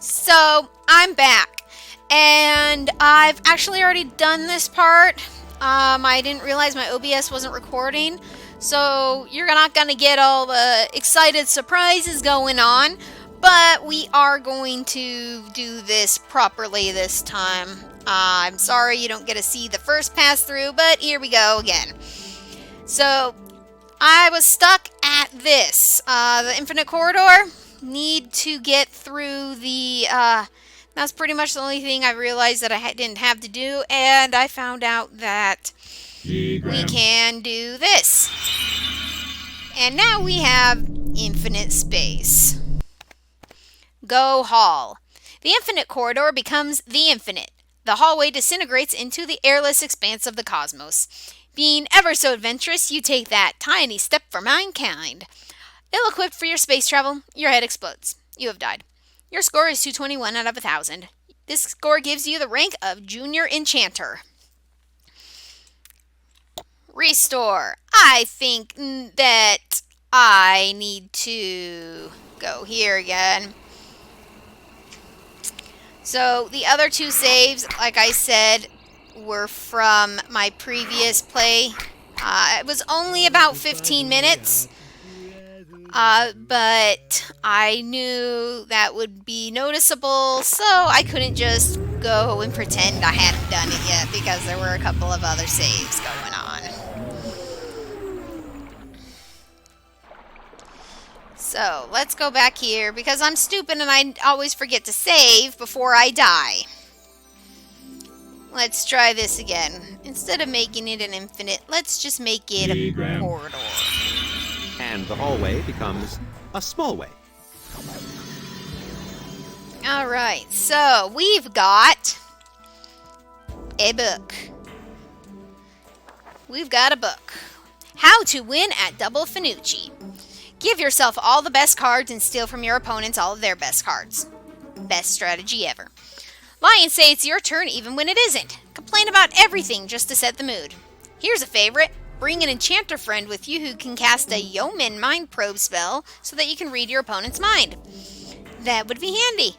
So, I'm back, and I've actually already done this part. I didn't realize my OBS wasn't recording, so you're not gonna get all the excited surprises going on, but we are going to do this properly this time. I'm sorry you don't get to see the first pass through, but here we go again. So, I was stuck at this, the Infinite Corridor. Need to get through the, that's pretty much the only thing I realized that I didn't have to do, and I found out that we can do this. And now we have infinite space. Go hall. The Infinite Corridor becomes the infinite. The hallway disintegrates into the airless expanse of the cosmos. Being ever so adventurous, you take that tiny step for mankind. Ill-equipped for your space travel, your head explodes. You have died. Your score is 221 out of 1,000. This score gives you the rank of Junior Enchanter. Restore. I think that I need to go here again. So the other two saves, like I said, were from my previous play. It was only about 15 minutes. But I knew that would be noticeable, so I couldn't just go and pretend I hadn't done it yet, because there were a couple of other saves going on. So, let's go back here, because I'm stupid and I always forget to save before I die. Let's try this again. Instead of making it an infinite, let's just make it a corridor. And the hallway becomes a small way. Alright, so we've got a book. We've got a book. How to win at Double Finucci. Give yourself all the best cards and steal from your opponents all of their best cards. Best strategy ever. Lie and say it's your turn even when it isn't. Complain about everything just to set the mood. Here's a favorite. Bring an enchanter friend with you who can cast a Yeoman Mind Probe spell so that you can read your opponent's mind. That would be handy.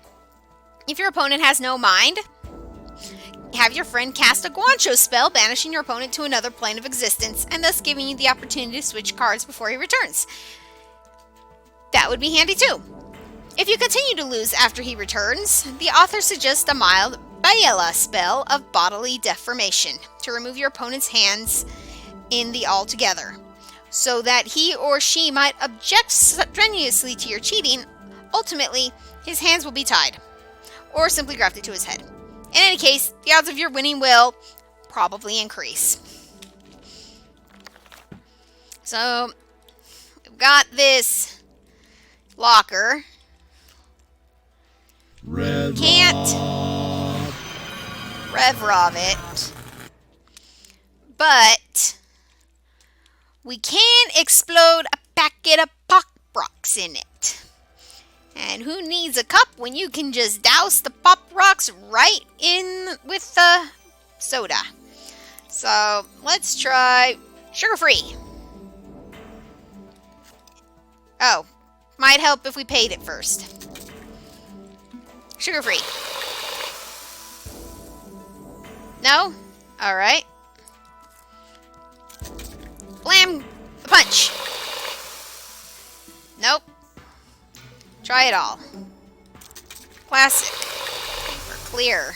If your opponent has no mind, have your friend cast a Guancho spell, banishing your opponent to another plane of existence, and thus giving you the opportunity to switch cards before he returns. That would be handy too. If you continue to lose after he returns, the author suggests a mild Baela spell of bodily deformation to remove your opponent's hands in the altogether, so that he or she might object strenuously to your cheating. Ultimately, his hands will be tied, or simply grafted to his head. In any case, the odds of your winning will probably increase. So, we've got this locker. Can't Revrov it, but we can explode a packet of pop rocks in it. And who needs a cup when you can just douse the pop rocks right in with the soda? So let's try sugar-free. Oh, might help if we paid it first. Sugar-free. No? Alright. Blam! Punch! Nope. Try it all. Classic. Or clear.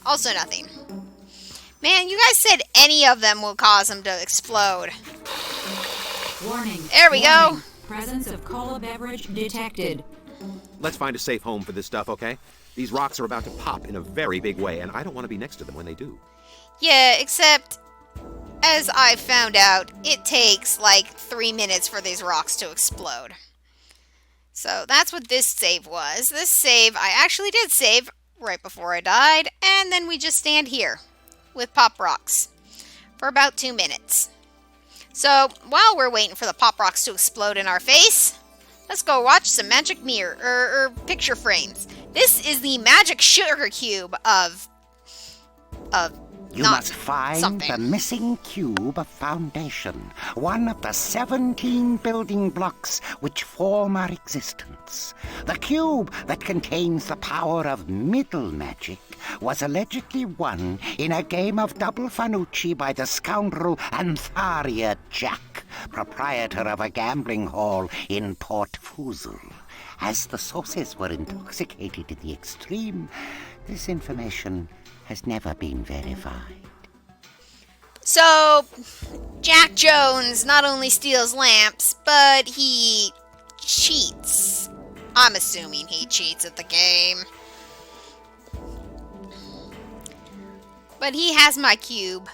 Also nothing. Man, you guys said any of them will cause them to explode. Warning. There we go. Presence of cola beverage detected. Let's find a safe home for this stuff, okay? These rocks are about to pop in a very big way, and I don't want to be next to them when they do. Yeah, except, as I found out, it takes like 3 minutes for these rocks to explode. So that's what this save was. This save, I actually did save right before I died, and then we just stand here with pop rocks for about 2 minutes. So while we're waiting for the pop rocks to explode in our face, let's go watch some magic mirror or picture frames. This is the magic sugar cube of You not must find something. the missing cube of foundation, one of the 17 building blocks which form our existence. The cube that contains the power of middle magic was allegedly won in a game of double fanucci by the scoundrel Antharia Jack, proprietor of a gambling hall in Port Fusel. As the sources were intoxicated in the extreme, this information has never been verified. So, Jack Jones not only steals lamps, but he cheats. I'm assuming he cheats at the game. But he has my cube.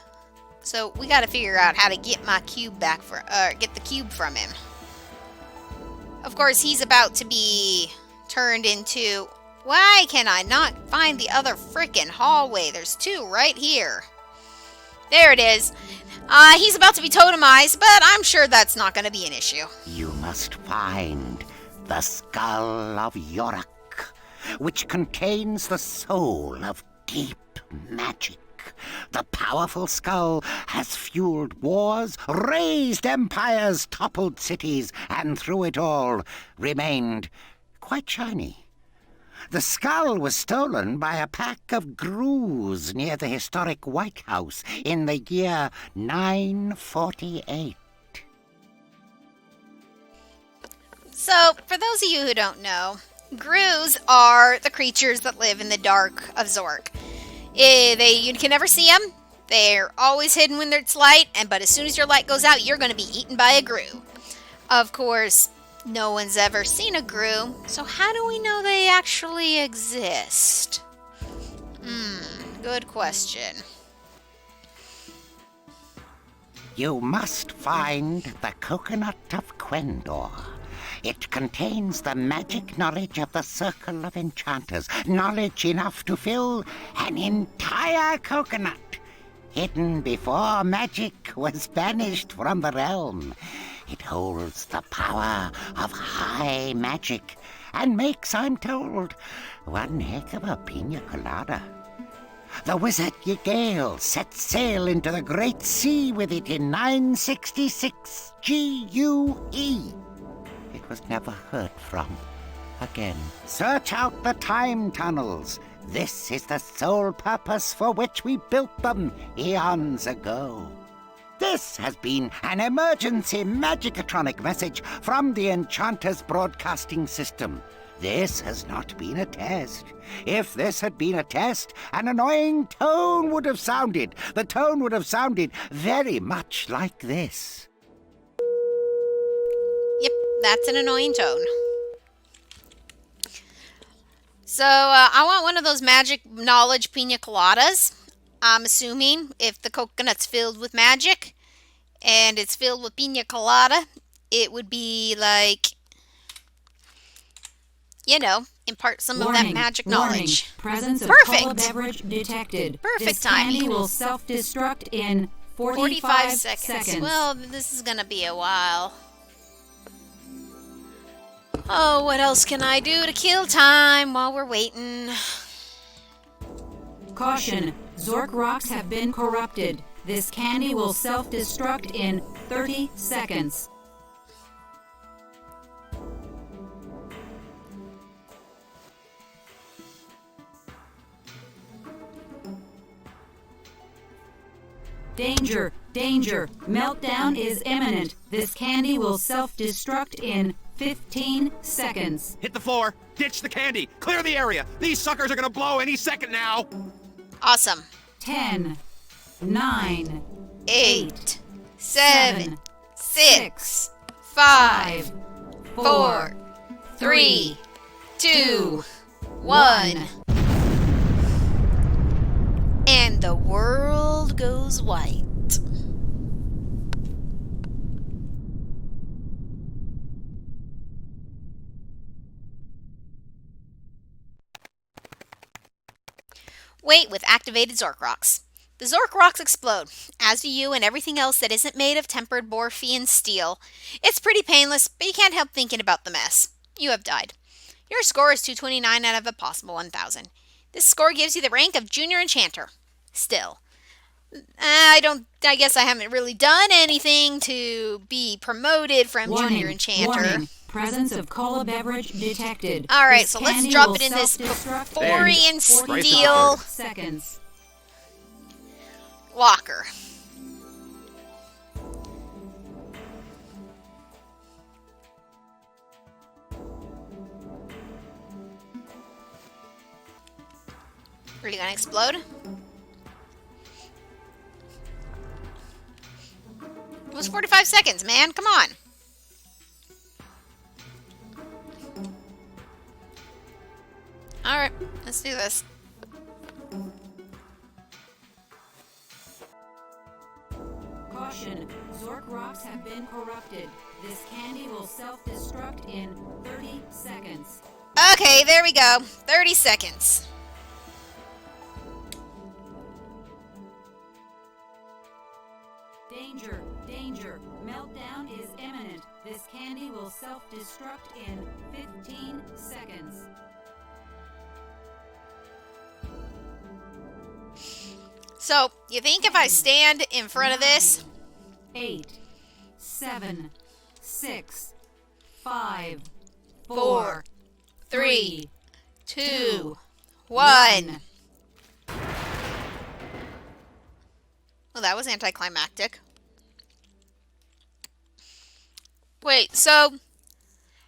So we gotta figure out how to get my cube back get the cube from him. Of course, he's about to be turned into... Why can I not find the other frickin' hallway? There's two right here. There it is. He's about to be totemized, but I'm sure that's not going to be an issue. You must find the skull of Yorick, which contains the soul of deep magic. The powerful skull has fueled wars, raised empires, toppled cities, and through it all remained quite shiny. The skull was stolen by a pack of grooves near the historic White House in the year 948. So, for those of you who don't know, grooves are the creatures that live in the dark of Zork. You can never see them. They're always hidden when it's light, but as soon as your light goes out, you're going to be eaten by a groo. Of course, no one's ever seen a groo, so how do we know they actually exist? Good question. You must find the Coconut of Quendor. It contains the magic knowledge of the Circle of Enchanters, knowledge enough to fill an entire coconut, hidden before magic was banished from the realm. It holds the power of high magic and makes, I'm told, one heck of a pina colada. The wizard Yigale set sail into the great sea with it in 966 GUE. It was never heard from again. Search out the time tunnels. This is the sole purpose for which we built them eons ago. This has been an emergency magicatronic message from the Enchanter's broadcasting system. This has not been a test. If this had been a test, an annoying tone would have sounded. The tone would have sounded very much like this. Yep, that's an annoying tone. So, I want one of those magic knowledge pina coladas. I'm assuming if the coconut's filled with magic and it's filled with pina colada, it would be like, impart some of that magic knowledge. Presence of Perfect. cola beverage detected. Perfect This timing. candy will self-destruct in 45 seconds. seconds. Well, this is going to be a while. Oh, what else can I do to kill time while we're waiting? Caution, Zork rocks have been corrupted. This candy will self-destruct in 30 seconds. Danger! Danger! Meltdown is imminent. This candy will self-destruct in 15 seconds. Hit the floor. Ditch the candy. Clear the area. These suckers are gonna blow any second now. Awesome. 10, 9, 8, 7, 6, 5, 4, 3, 2, 1. And the world goes white. Wait with activated Zork rocks. The Zork rocks explode, as do you and everything else that isn't made of tempered Borfian steel. It's pretty painless, but you can't help thinking about the mess. You have died. Your score is 229 out of a possible 1,000. This score gives you the rank of Junior Enchanter. Still, I guess I haven't really done anything to be promoted from Junior Enchanter. Warning. Presence of cola beverage detected. Alright, This so let's candy drop will it in this self-destruct Borian in steel 45 seconds. locker. Are you gonna explode? It was 45 seconds, man. Come on. Alright, let's do this. Caution. Zork rocks have been corrupted. This candy will self-destruct in 30 seconds. Okay, there we go. 30 seconds. Danger, danger. Meltdown is imminent. This candy will self-destruct in 15 seconds. So, you think if I stand in front of this? 8, 7, 6, 5, 4, 4, 3, 2, 2, 1. Well, that was anticlimactic. Wait, so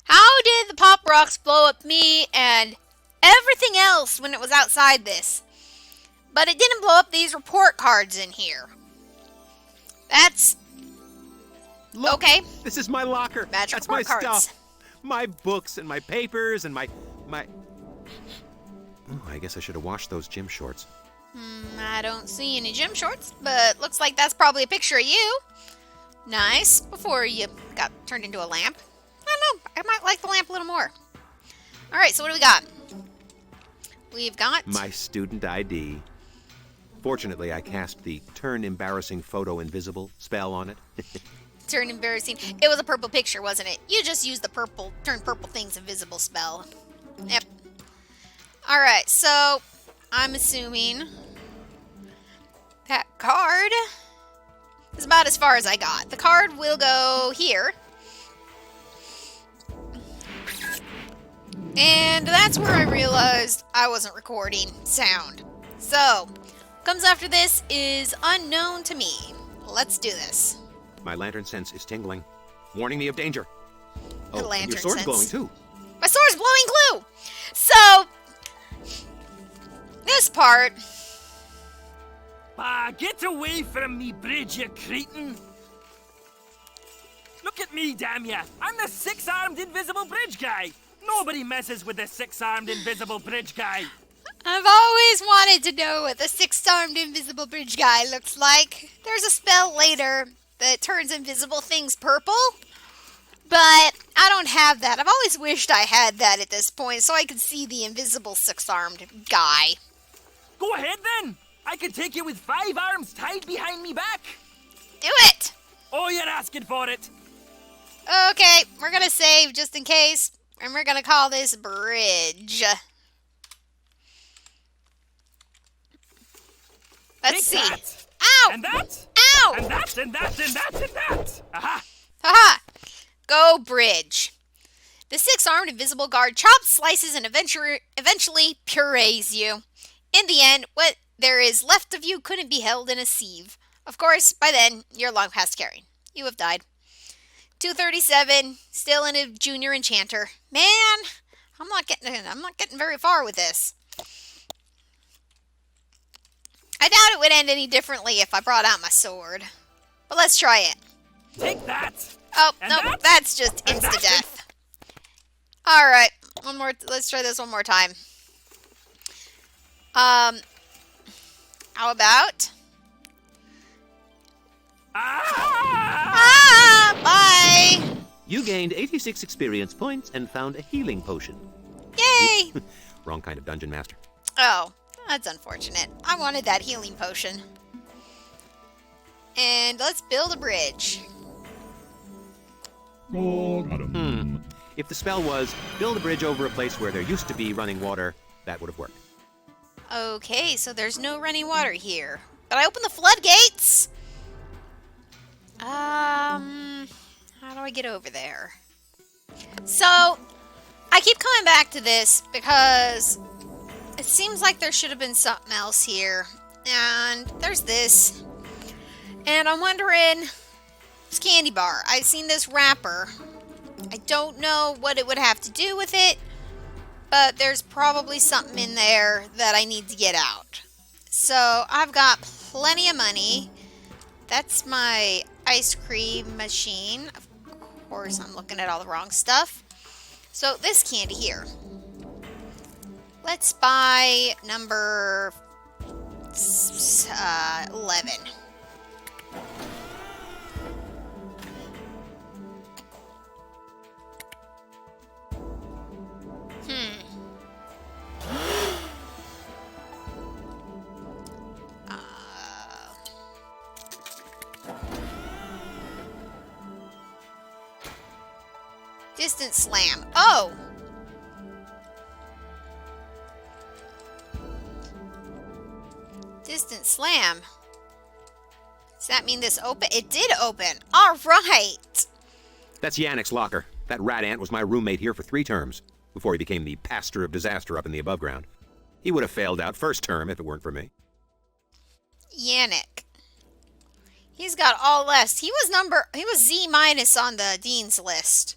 how did the pop rocks blow up me and everything else when it was outside this? But it didn't blow up these report cards in here. That's Look, okay. This is my locker. Magic That's my report cards. stuff. My books and my papers and my... Oh, I guess I should have washed those gym shorts. I don't see any gym shorts, but looks like that's probably a picture of you. Nice. Before you got turned into a lamp. I don't know. I might like the lamp a little more. All right, so what do we got? We've got... My student ID. Fortunately, I cast the turn embarrassing photo invisible spell on it. Turn embarrassing. It was a purple picture, wasn't it? You just used the purple, turn purple things invisible spell. Yep. All right, so I'm assuming that card is about as far as I got. The card will go here. And that's where I realized I wasn't recording sound. So, what comes after this is unknown to me. Let's do this. My lantern sense is tingling, warning me of danger. The Oh, and lantern your sword's sense. glowing too. My sword's blowing glue! So, this part... Ah, get away from me, bridge, you cretin! Look at me, damn ya! I'm the six-armed invisible bridge guy! Nobody messes with the six-armed invisible bridge guy! I've always wanted to know what the six-armed invisible bridge guy looks like. There's a spell later that turns invisible things purple, but I don't have that. I've always wished I had that at this point so I could see the invisible six-armed guy. Go ahead then! I can take you with 5 arms tied behind me back! Do it! Oh, you're asking for it! Okay, we're gonna save just in case, and we're gonna call this bridge. Let's see. Take that! Ow! And that! Ow! And that, and that, and that, and that! Aha! Haha! Go bridge. The six-armed invisible guard chops, slices, and eventually purees you. In the end, what there is left of you couldn't be held in a sieve. Of course, by then, you're long past caring. You have died. 237, still in a junior enchanter. Man, I'm not getting very far with this. I doubt it would end any differently if I brought out my sword. But let's try it. Take that! Oh, And no, that? that's just And that? insta-death. Alright, let's try this one more time. How about... Ah! Bye! You gained 86 experience points and found a healing potion. Yay! Wrong kind of dungeon master. Oh, that's unfortunate. I wanted that healing potion. And let's build a bridge. If the spell was build a bridge over a place where there used to be running water, that would have worked. Okay, so there's no running water here. Did I open the floodgates? How do I get over there? So, I keep coming back to this because it seems like there should have been something else here. And there's this. And I'm wondering, this candy bar. I've seen this wrapper. I don't know what it would have to do with it, but there's probably something in there that I need to get out. So I've got plenty of money. That's my ice cream machine. Of course, I'm looking at all the wrong stuff. So this candy here. Let's buy number 11. Distant slam. Oh! Distant slam. Does that mean this open? It did open. All right. That's Yannick's locker. That rat ant was my roommate here for 3 terms, before he became the pastor of disaster up in the above ground. He would have failed out first term if it weren't for me. Yannick. He's got all less. He was Z minus on the dean's list.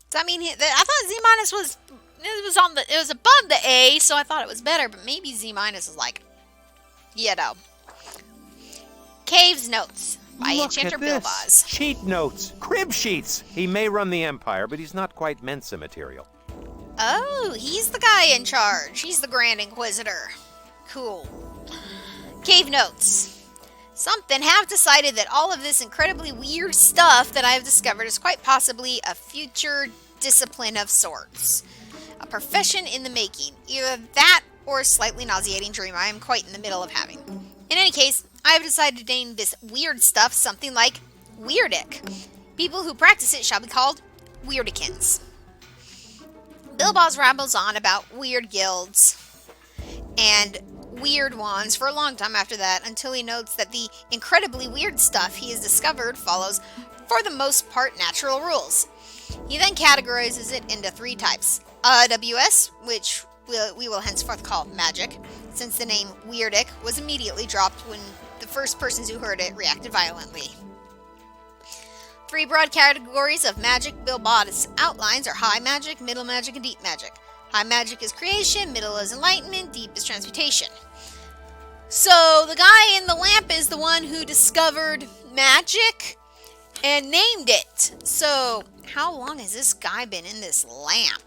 Does that mean I thought Z minus was it was above the A, so I thought it was better, but maybe Z minus is like, you know. Cave's Notes by Enchanter Bilbaz. Cheat notes. Crib sheets. He may run the Empire, but he's not quite Mensa material. Oh, he's the guy in charge. He's the Grand Inquisitor. Cool. Cave Notes. Something have decided that all of this incredibly weird stuff that I have discovered is quite possibly a future discipline of sorts. A profession in the making. Either that or a slightly nauseating dream I am quite in the middle of having. In any case, I have decided to name this weird stuff something like Weirdic. People who practice it shall be called Weirdikins. Bilbaz rambles on about weird guilds and weird ones for a long time after that, until he notes that the incredibly weird stuff he has discovered follows, for the most part, natural rules. He then categorizes it into 3 types. AWS, which we will henceforth call magic, since the name Weirdic was immediately dropped when the first persons who heard it reacted violently. 3 broad categories of magic Bilbaz outlines are high magic, middle magic, and deep magic. High magic is creation, middle is enlightenment, deep is transmutation. So the guy in the lamp is the one who discovered magic and named it. So how long has this guy been in this lamp?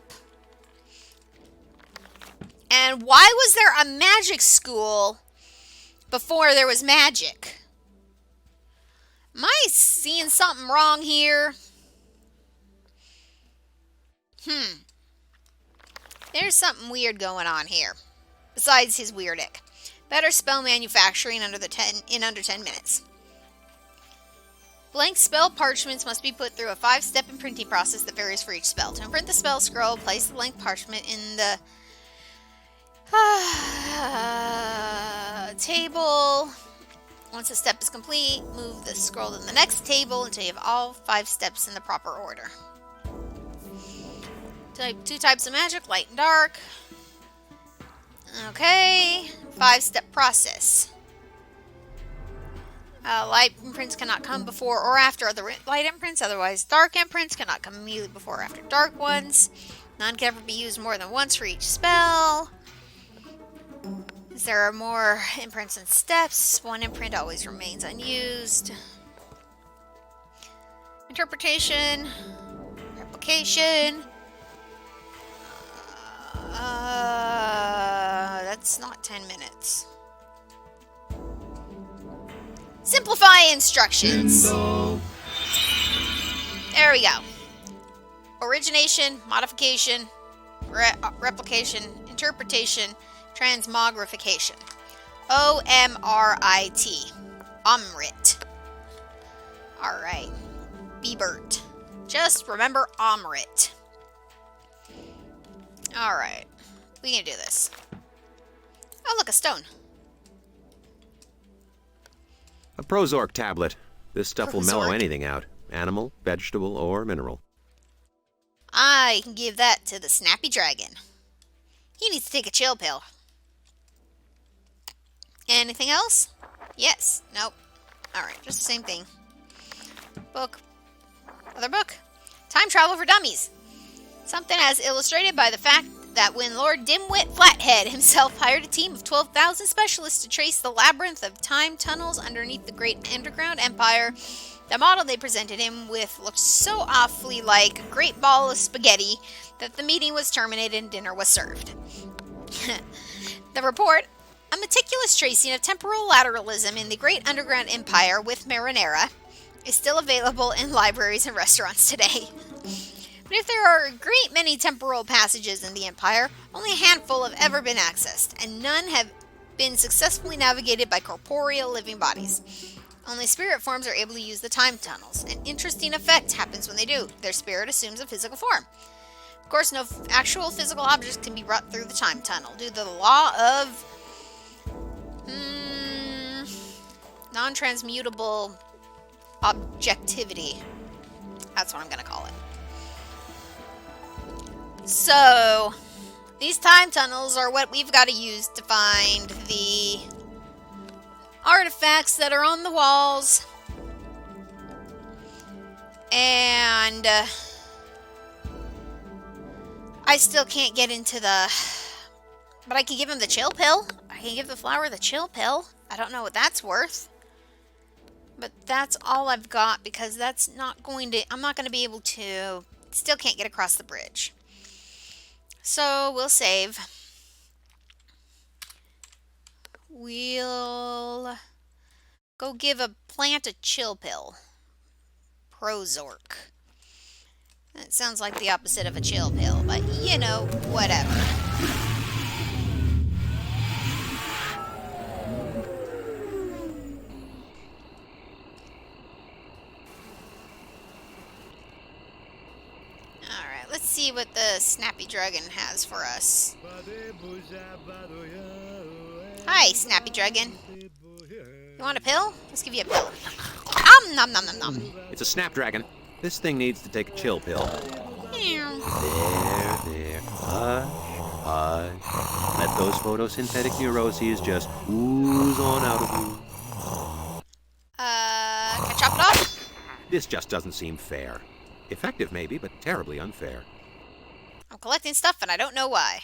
And why was there a magic school before there was magic? Am I seeing something wrong here? There's something weird going on here. Besides his Weirdic. Better spell manufacturing in under 10 minutes. Blank spell parchments must be put through a 5-step imprinting process that varies for each spell. To imprint the spell scroll, place the blank parchment in the table. Once a step is complete, move the scroll to the next table until you have all 5 steps in the proper order. 2 types of magic, light and dark. Okay, 5-step process. Light imprints cannot come before or after other light imprints, otherwise dark imprints cannot come immediately before or after dark ones. None can ever be used more than once for each spell. As there are more imprints and steps, 1 imprint always remains unused. Interpretation, replication. That's not 10 minutes. Simplify instructions. There we go. Origination, modification, replication, interpretation, transmogrification. O-M-R-I-T. Omrit. Alright. Bebert. Just remember Omrit. Alright. We can do this. Oh, look, a stone. A Zork tablet. This stuff will mellow Zork? anything out. Animal, vegetable, or mineral. I can give that to the snappy dragon. He needs to take a chill pill. Anything else? Yes. Nope. Alright, just the same thing. Book. Other book. Time Travel for Dummies. Something as illustrated by the fact that when Lord Dimwit Flathead himself hired a team of 12,000 specialists to trace the labyrinth of time tunnels underneath the great underground empire, the model they presented him with looked so awfully like a great ball of spaghetti that the meeting was terminated and dinner was served. The report, a meticulous tracing of temporal lateralism in the great underground empire with marinara, is still available in libraries and restaurants today. But if there are a great many temporal passages in the Empire, only a handful have ever been accessed, and none have been successfully navigated by corporeal living bodies. Only spirit forms are able to use the time tunnels. An interesting effect happens when they do. Their spirit assumes a physical form. Of course, no actual physical objects can be brought through the time tunnel due to the law of non-transmutable objectivity. That's what I'm going to call it. So, these time tunnels are what we've got to use to find the artifacts that are on the walls. And I still can't get into the... But I can give him the chill pill. I can give the flower the chill pill. I don't know what that's worth. But that's all I've got because that's not going to... I'm not going to be able to... Still can't get across the bridge. So, we'll save. We'll go give a plant a chill pill. Zork. That sounds like the opposite of a chill pill, but you know, whatever. Let's see what the Snappy Dragon has for us. Hi, Snappy Dragon. You want a pill? Let's give you a pill. Nom nom nom nom. It's a snapdragon. This thing needs to take a chill pill. There. Hush. Let those photosynthetic neuroses just ooze on out of you. Can I chop it off? This just doesn't seem fair. Effective maybe, but terribly unfair. I'm collecting stuff and I don't know why.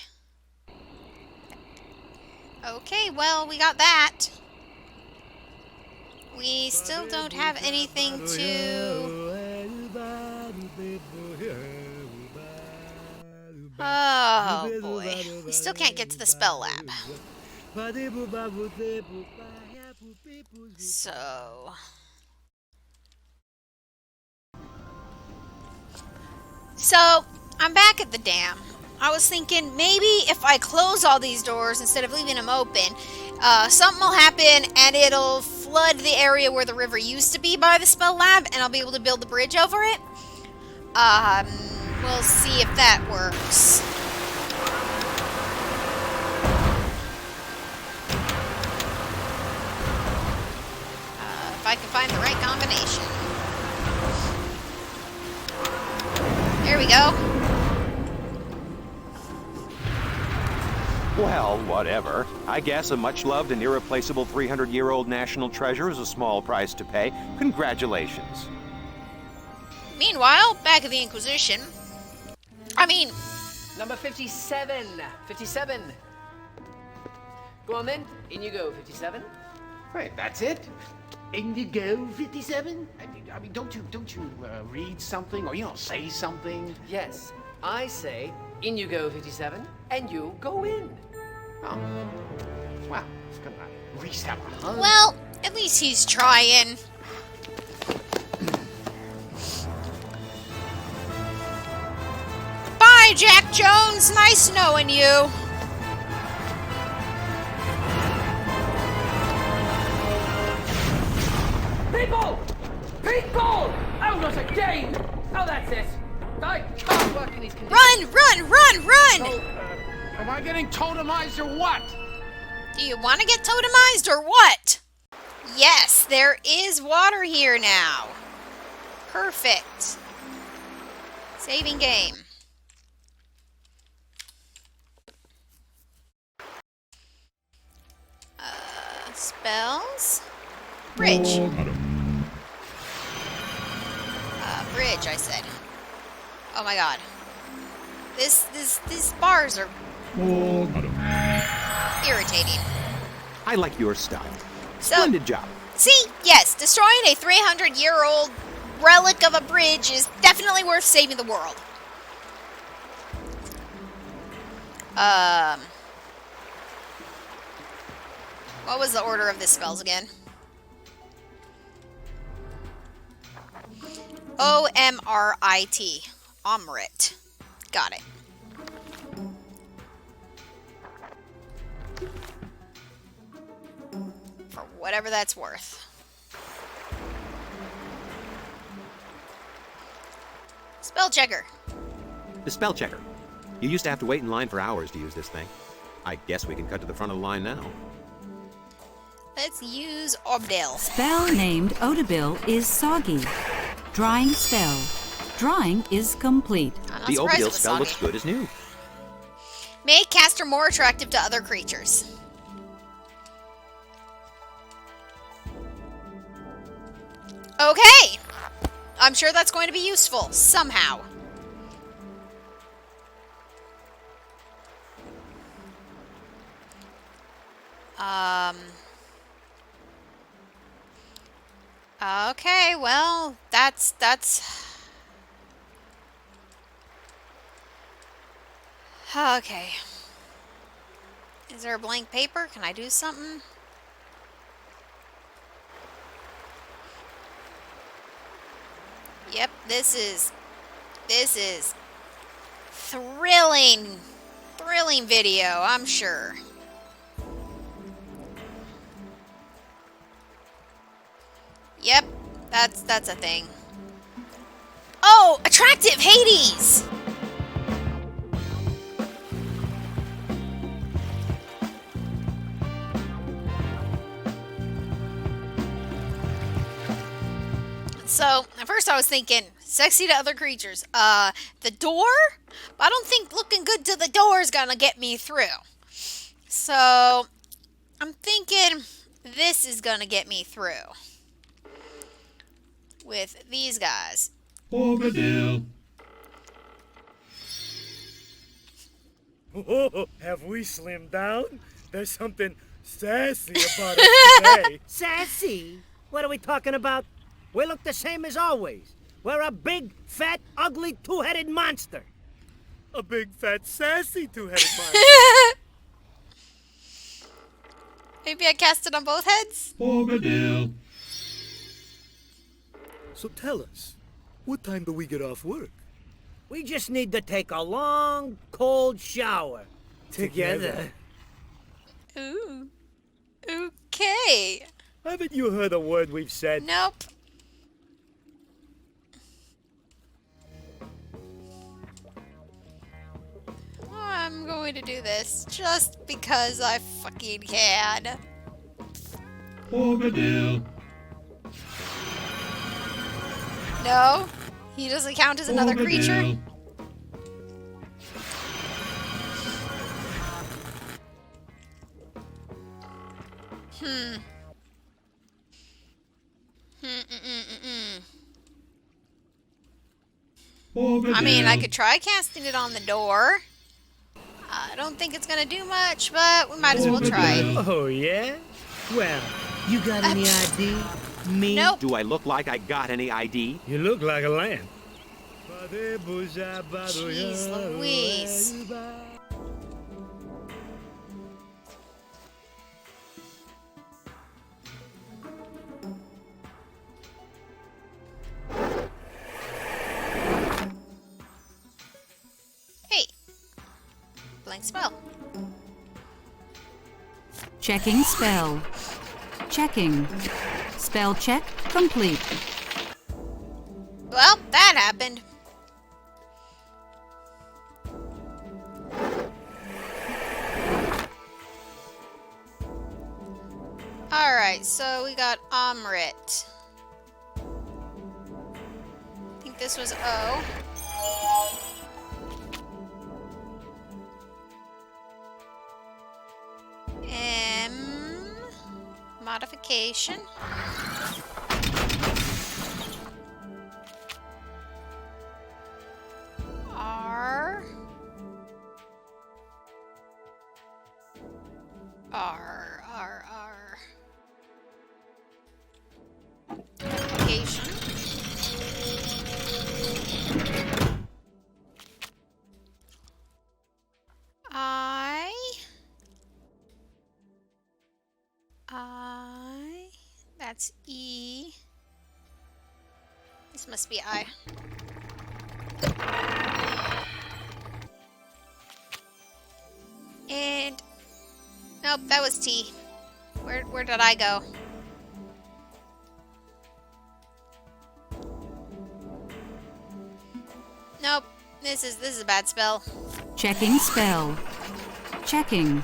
Okay, well, we got that. We still don't have anything to... Oh, boy. We still can't get to the spell lab. So, I'm back at the dam. I was thinking maybe if I close all these doors instead of leaving them open, something will happen and it'll flood the area where the river used to be by the spell lab and I'll be able to build the bridge over it. We'll see if that works. If I can find the right combination. There we go. Well, whatever. I guess a much-loved and irreplaceable 300-year-old national treasure is a small price to pay. Congratulations. Meanwhile, back at the Inquisition. Number 57. 57. Go on then. In you go, 57. Wait, that's it? In you go, 57? I mean, don't you read something or, say something? Yes, I say, in you go, 57, and you go in. Oh. Well, it's gonna at least have a hug. Well, at least he's trying. Bye, Jack Jones. Nice knowing you. People! People! Oh, not again! Oh, that's it. I can't work in these conditions. Run! Am I getting totemized or what? Do you want to get totemized or what? Yes, there is water here now. Perfect. Saving game. Spells. Bridge. Bridge, I said. Oh my god. These bars are irritating. I like your style. So, Splendid job. see, yes, destroying a 300-year-old relic of a bridge is definitely worth saving the world. What was the order of the spells again? O-M-R-I-T. Omrit. Got it. For whatever that's worth. Spellchecker. The Spellchecker. You used to have to wait in line for hours to use this thing. I guess we can cut to the front of the line now. Let's use Obdale. Spell named Odabil is soggy. Drawing spell. Drawing is complete. I'm not The surprised it Obdale was spell soggy. looks good as new. Make caster more attractive to other creatures. Okay. I'm sure that's going to be useful somehow. Okay, well, that's okay. Is there a blank paper? Can I do something? Yep, this is thrilling video, I'm sure. Yep, that's a thing. Oh, attractive Hades! So, at first I was thinking, sexy to other creatures. The door? But I don't think looking good to the door is gonna get me through. So, I'm thinking this is gonna get me through. With these guys. Oh, have we slimmed down? There's something sassy about us today. Sassy? What are we talking about? We look the same as always. We're a big, fat, ugly, two-headed monster. A big, fat, sassy two-headed monster. Maybe I cast it on both heads? So tell us, what time do we get off work? We just need to take a long, cold shower. Together. Ooh. Okay. Haven't you heard a word we've said? Nope. I'm going to do this just because I fucking can. No? He doesn't count as another creature? I mean, I could try casting it on the door. I don't think it's gonna do much, but we might as well try. Oh, yeah? Well, you got any ID? Me? Nope. Do I look like I got any ID? You look like a lamb. Jeez Louise. Hey. Blank spell. Checking spell. Checking. Spell check complete. Well, that happened. Alright, so we got Amrit. I think this was O. M. Modification. R. R. R. R. Modification. I. That's E. This must be I. And nope, that was T. Where did I go? Nope. This is a bad spell. Checking spell. Checking.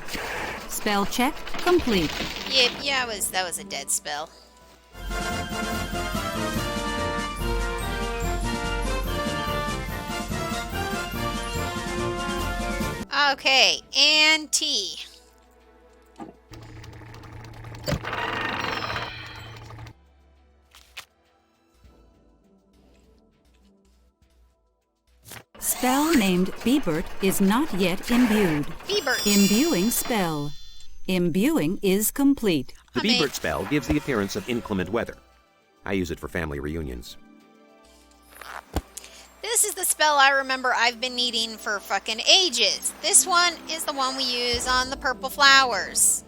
Spell check complete. Yep, yeah, that was a dead spell. Okay, and T. Spell named Bebert is not yet imbued. Bebert. Imbuing spell. Imbuing is complete. The Bebert spell gives the appearance of inclement weather. I use it for family reunions. This is the spell I remember I've been needing for fucking ages. This one is the one we use on the purple flowers.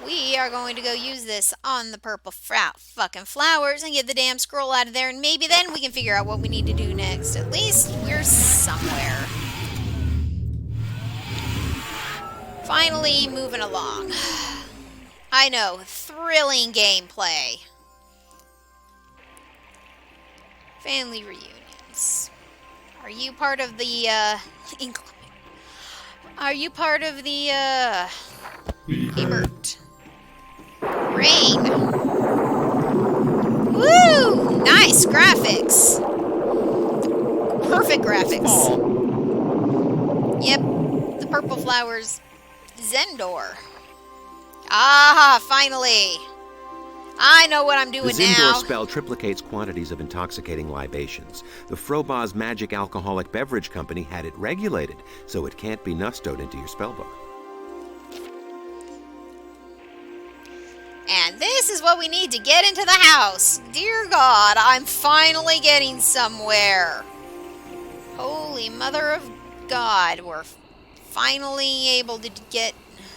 We are going to go use this on the purple fucking flowers and get the damn scroll out of there, and maybe then we can figure out what we need to do next. At least we're somewhere. Finally moving along. I know, thrilling gameplay. Family reunions. Are you part of the, Are you part of the, Ebert? Rain. Woo! Nice graphics. Perfect graphics. Yep. The purple flowers. Zendor. Ah, finally. I know what I'm doing the Zendor now. spell triplicates quantities of intoxicating libations. The Froboz's Magic Alcoholic Beverage Company had it regulated, so it can't be nustoed into your spellbook. And this is what we need to get into the house. Dear God, I'm finally getting somewhere. Holy Mother of God, we're finally able to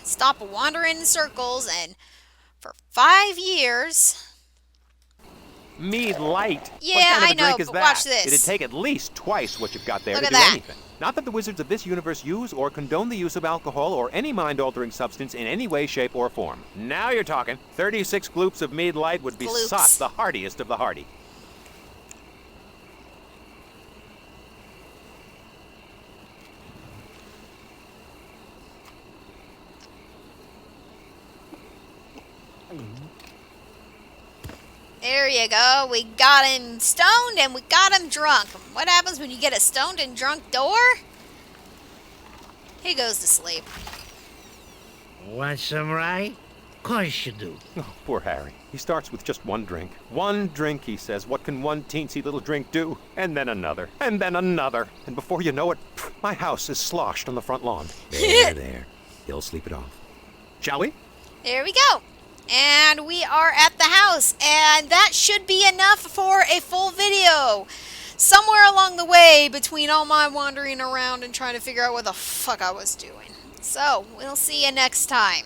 stop wandering in circles, and for 5 years. Mead Light. Yeah, what kind of I a know, drink is but that? watch this. It'd take at least twice what you've got there Look to at do that. anything. Not that the wizards of this universe use or condone the use of alcohol or any mind-altering substance in any way, shape, or form. Now you're talking. 36 gloops of Mead Light would be Gloops. sot the hardiest of the hardy. There you go. We got him stoned and we got him drunk. What happens when you get a stoned and drunk door? He goes to sleep. Want some rye? Course you do. Oh, poor Harry. He starts with just one drink. One drink, he says. What can one teensy little drink do? And then another. And then another. And before you know it, my house is sloshed on the front lawn. There. He'll sleep it off. Shall we? There we go. And we are at the house, and that should be enough for a full video. Somewhere along the way, between all my wandering around and trying to figure out what the fuck I was doing. So, we'll see you next time.